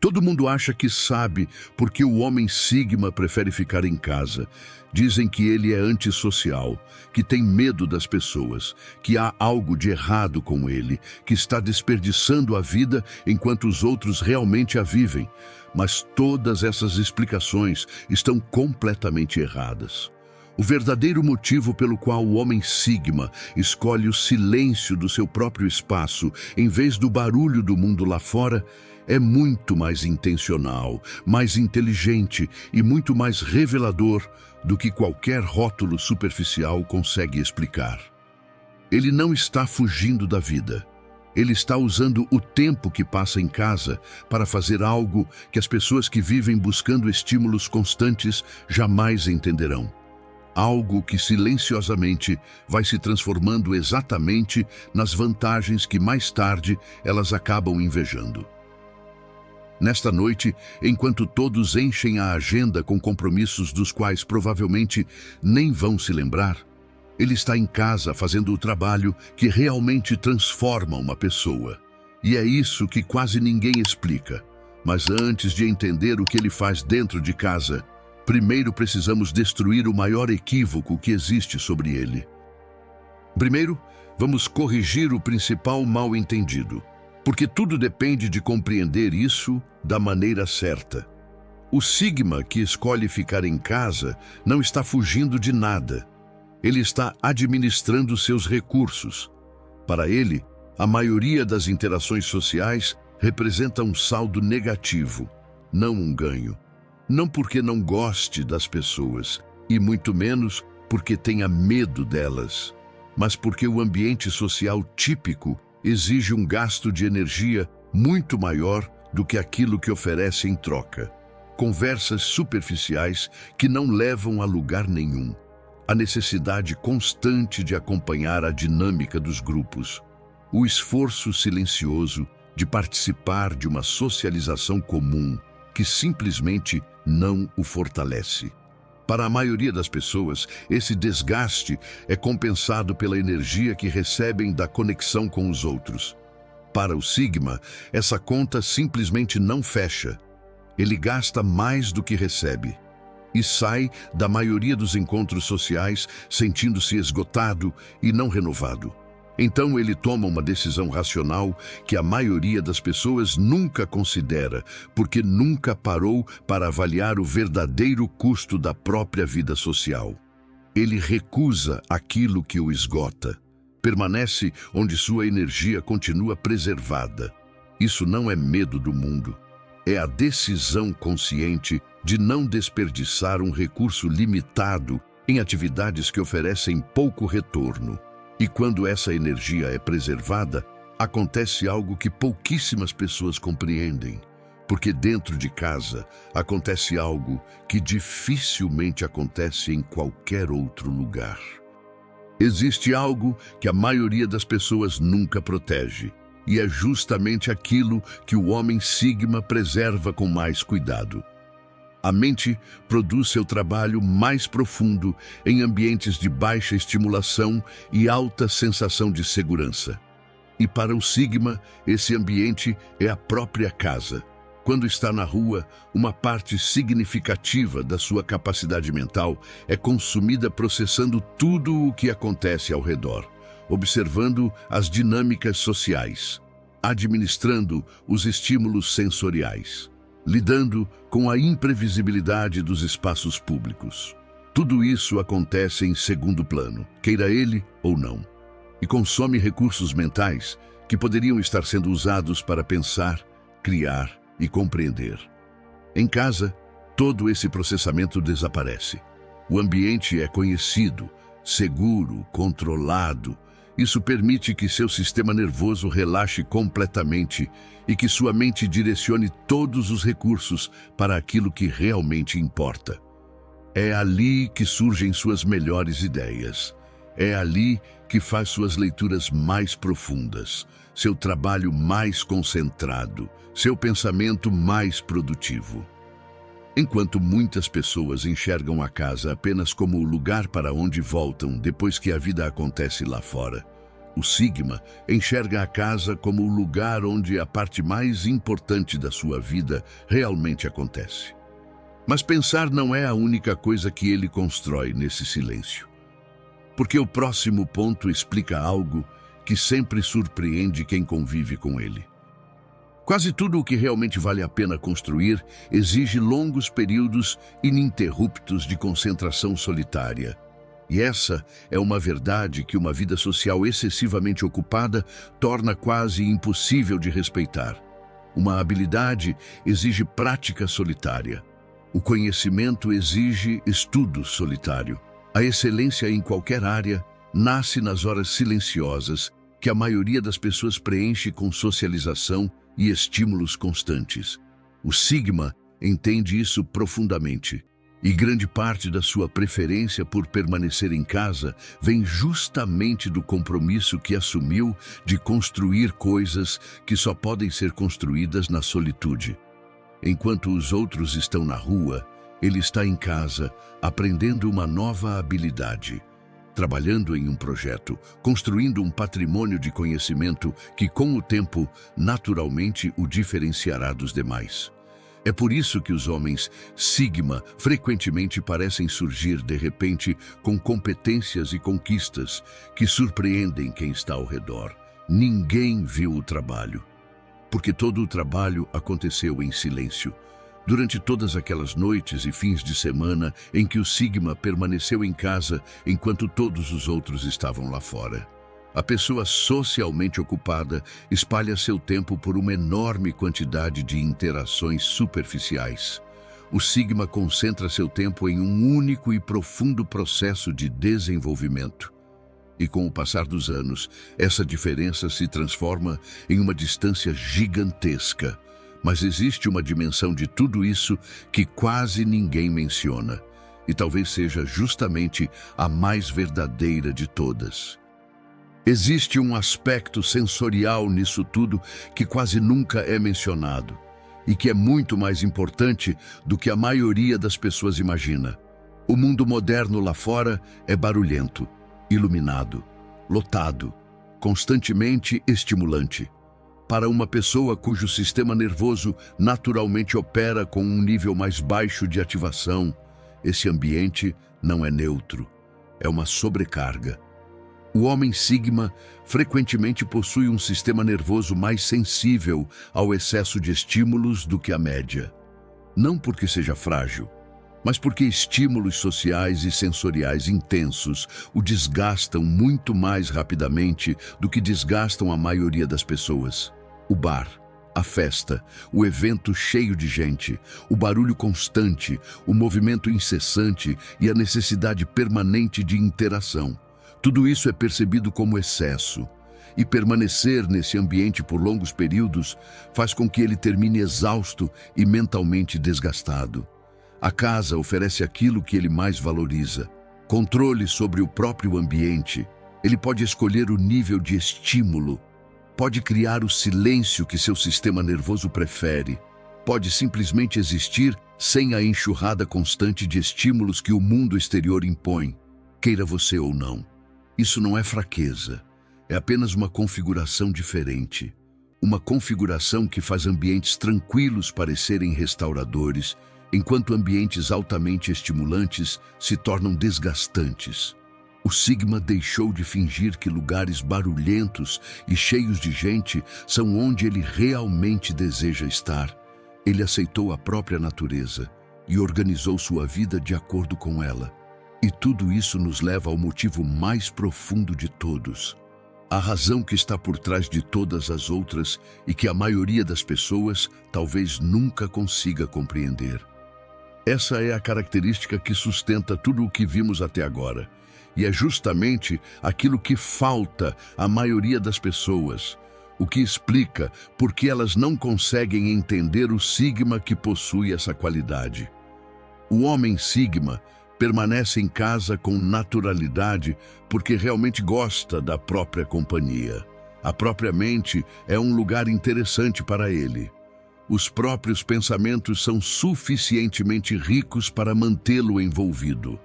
Todo mundo acha que sabe porque o homem Sigma prefere ficar em casa. Dizem que ele é antissocial, que tem medo das pessoas, que há algo de errado com ele, que está desperdiçando a vida enquanto os outros realmente a vivem. Mas todas essas explicações estão completamente erradas. O verdadeiro motivo pelo qual o homem Sigma escolhe o silêncio do seu próprio espaço em vez do barulho do mundo lá fora é muito mais intencional, mais inteligente e muito mais revelador do que qualquer rótulo superficial consegue explicar. Ele não está fugindo da vida. Ele está usando o tempo que passa em casa para fazer algo que as pessoas que vivem buscando estímulos constantes jamais entenderão. Algo que silenciosamente vai se transformando exatamente nas vantagens que mais tarde elas acabam invejando. Nesta noite, enquanto todos enchem a agenda com compromissos dos quais provavelmente nem vão se lembrar, ele está em casa fazendo o trabalho que realmente transforma uma pessoa. E é isso que quase ninguém explica. Mas antes de entender o que ele faz dentro de casa, primeiro precisamos destruir o maior equívoco que existe sobre ele. Primeiro, vamos corrigir o principal mal-entendido, porque tudo depende de compreender isso da maneira certa. O Sigma que escolhe ficar em casa não está fugindo de nada. Ele está administrando seus recursos. Para ele, a maioria das interações sociais representa um saldo negativo, não um ganho. Não porque não goste das pessoas, e muito menos porque tenha medo delas, mas porque o ambiente social típico exige um gasto de energia muito maior do que aquilo que oferece em troca. Conversas superficiais que não levam a lugar nenhum. A necessidade constante de acompanhar a dinâmica dos grupos. O esforço silencioso de participar de uma socialização comum que simplesmente não o fortalece. Para a maioria das pessoas, esse desgaste é compensado pela energia que recebem da conexão com os outros. Para o Sigma, essa conta simplesmente não fecha. Ele gasta mais do que recebe. E sai da maioria dos encontros sociais sentindo-se esgotado e não renovado. Então ele toma uma decisão racional que a maioria das pessoas nunca considera, porque nunca parou para avaliar o verdadeiro custo da própria vida social. Ele recusa aquilo que o esgota. Permanece onde sua energia continua preservada. Isso não é medo do mundo. É a decisão consciente de não desperdiçar um recurso limitado em atividades que oferecem pouco retorno. E quando essa energia é preservada, acontece algo que pouquíssimas pessoas compreendem. Porque dentro de casa acontece algo que dificilmente acontece em qualquer outro lugar. Existe algo que a maioria das pessoas nunca protege. E é justamente aquilo que o homem Sigma preserva com mais cuidado. A mente produz seu trabalho mais profundo em ambientes de baixa estimulação e alta sensação de segurança. E para o Sigma, esse ambiente é a própria casa. Quando está na rua, uma parte significativa da sua capacidade mental é consumida processando tudo o que acontece ao redor, observando as dinâmicas sociais, administrando os estímulos sensoriais, lidando com a imprevisibilidade dos espaços públicos. Tudo isso acontece em segundo plano, queira ele ou não, e consome recursos mentais que poderiam estar sendo usados para pensar, criar e compreender. Em casa, todo esse processamento desaparece. O ambiente é conhecido, seguro, controlado. Isso permite que seu sistema nervoso relaxe completamente e que sua mente direcione todos os recursos para aquilo que realmente importa. É ali que surgem suas melhores ideias. É ali que faz suas leituras mais profundas, seu trabalho mais concentrado, seu pensamento mais produtivo. Enquanto muitas pessoas enxergam a casa apenas como o lugar para onde voltam depois que a vida acontece lá fora, O sigma enxerga a casa como o lugar onde a parte mais importante da sua vida realmente acontece. Mas pensar não é a única coisa que ele constrói nesse silêncio. Porque o próximo ponto explica algo que sempre surpreende quem convive com ele. Quase tudo o que realmente vale a pena construir exige longos períodos ininterruptos de concentração solitária. E essa é uma verdade que uma vida social excessivamente ocupada torna quase impossível de respeitar. Uma habilidade exige prática solitária. O conhecimento exige estudo solitário. A excelência em qualquer área nasce nas horas silenciosas que a maioria das pessoas preenche com socialização e estímulos constantes. O sigma entende isso profundamente. E grande parte da sua preferência por permanecer em casa vem justamente do compromisso que assumiu de construir coisas que só podem ser construídas na solitude. Enquanto os outros estão na rua, ele está em casa, aprendendo uma nova habilidade, trabalhando em um projeto, construindo um patrimônio de conhecimento que, com o tempo, naturalmente o diferenciará dos demais. É por isso que os homens sigma frequentemente parecem surgir de repente com competências e conquistas que surpreendem quem está ao redor. Ninguém viu o trabalho, porque todo o trabalho aconteceu em silêncio. Durante todas aquelas noites e fins de semana em que o sigma permaneceu em casa enquanto todos os outros estavam lá fora. A pessoa socialmente ocupada espalha seu tempo por uma enorme quantidade de interações superficiais. O sigma concentra seu tempo em um único e profundo processo de desenvolvimento. E com o passar dos anos, essa diferença se transforma em uma distância gigantesca. Mas existe uma dimensão de tudo isso que quase ninguém menciona, e talvez seja justamente a mais verdadeira de todas. Existe um aspecto sensorial nisso tudo que quase nunca é mencionado e que é muito mais importante do que a maioria das pessoas imagina. O mundo moderno lá fora é barulhento, iluminado, lotado, constantemente estimulante. Para uma pessoa cujo sistema nervoso naturalmente opera com um nível mais baixo de ativação, esse ambiente não é neutro, é uma sobrecarga. O homem sigma frequentemente possui um sistema nervoso mais sensível ao excesso de estímulos do que a média. Não porque seja frágil, mas porque estímulos sociais e sensoriais intensos o desgastam muito mais rapidamente do que desgastam a maioria das pessoas. O bar, a festa, o evento cheio de gente, o barulho constante, o movimento incessante e a necessidade permanente de interação. Tudo isso é percebido como excesso, e permanecer nesse ambiente por longos períodos faz com que ele termine exausto e mentalmente desgastado. A casa oferece aquilo que ele mais valoriza: controle sobre o próprio ambiente. Ele pode escolher o nível de estímulo, pode criar o silêncio que seu sistema nervoso prefere, pode simplesmente existir sem a enxurrada constante de estímulos que o mundo exterior impõe, queira você ou não. Isso não é fraqueza, é apenas uma configuração diferente. Uma configuração que faz ambientes tranquilos parecerem restauradores, enquanto ambientes altamente estimulantes se tornam desgastantes. O sigma deixou de fingir que lugares barulhentos e cheios de gente são onde ele realmente deseja estar. Ele aceitou a própria natureza e organizou sua vida de acordo com ela. E tudo isso nos leva ao motivo mais profundo de todos. A razão que está por trás de todas as outras e que a maioria das pessoas talvez nunca consiga compreender. Essa é a característica que sustenta tudo o que vimos até agora. E é justamente aquilo que falta à maioria das pessoas, o que explica por que elas não conseguem entender o sigma que possui essa qualidade. O homem sigma permanece em casa com naturalidade porque realmente gosta da própria companhia. A própria mente é um lugar interessante para ele. Os próprios pensamentos são suficientemente ricos para mantê-lo envolvido.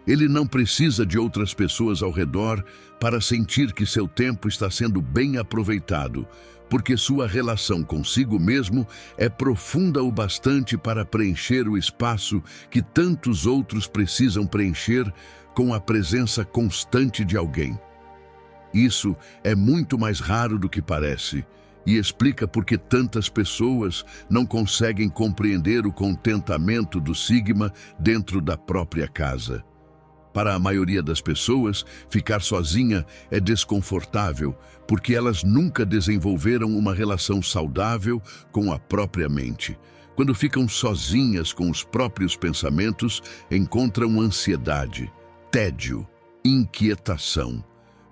Ele não precisa de outras pessoas ao redor para sentir que seu tempo está sendo bem aproveitado, porque sua relação consigo mesmo é profunda o bastante para preencher o espaço que tantos outros precisam preencher com a presença constante de alguém. Isso é muito mais raro do que parece e explica por que tantas pessoas não conseguem compreender o contentamento do Sigma dentro da própria casa. Para a maioria das pessoas, ficar sozinha é desconfortável, porque elas nunca desenvolveram uma relação saudável com a própria mente. Quando ficam sozinhas com os próprios pensamentos, encontram ansiedade, tédio, inquietação.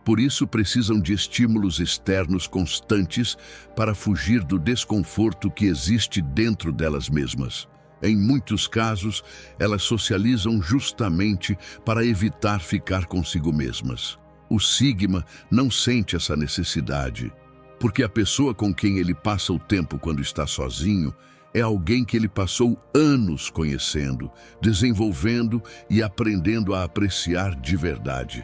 Por isso precisam de estímulos externos constantes para fugir do desconforto que existe dentro delas mesmas. Em muitos casos, elas socializam justamente para evitar ficar consigo mesmas. O Sigma não sente essa necessidade, porque a pessoa com quem ele passa o tempo quando está sozinho é alguém que ele passou anos conhecendo, desenvolvendo e aprendendo a apreciar de verdade.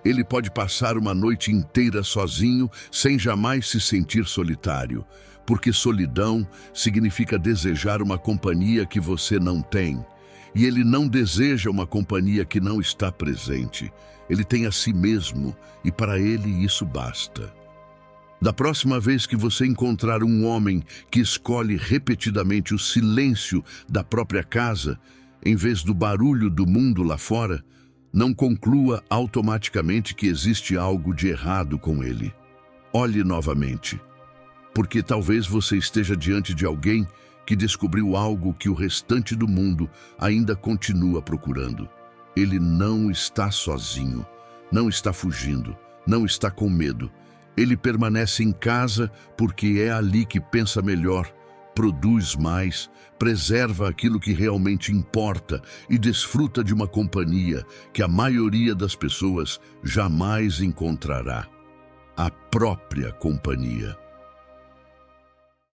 Ele pode passar uma noite inteira sozinho sem jamais se sentir solitário, porque solidão significa desejar uma companhia que você não tem. E ele não deseja uma companhia que não está presente. Ele tem a si mesmo e para ele isso basta. Da próxima vez que você encontrar um homem que escolhe repetidamente o silêncio da própria casa, em vez do barulho do mundo lá fora, não conclua automaticamente que existe algo de errado com ele. Olhe novamente, porque talvez você esteja diante de alguém que descobriu algo que o restante do mundo ainda continua procurando. Ele não está sozinho, não está fugindo, não está com medo. Ele permanece em casa porque é ali que pensa melhor, produz mais, preserva aquilo que realmente importa e desfruta de uma companhia que a maioria das pessoas jamais encontrará: a própria companhia.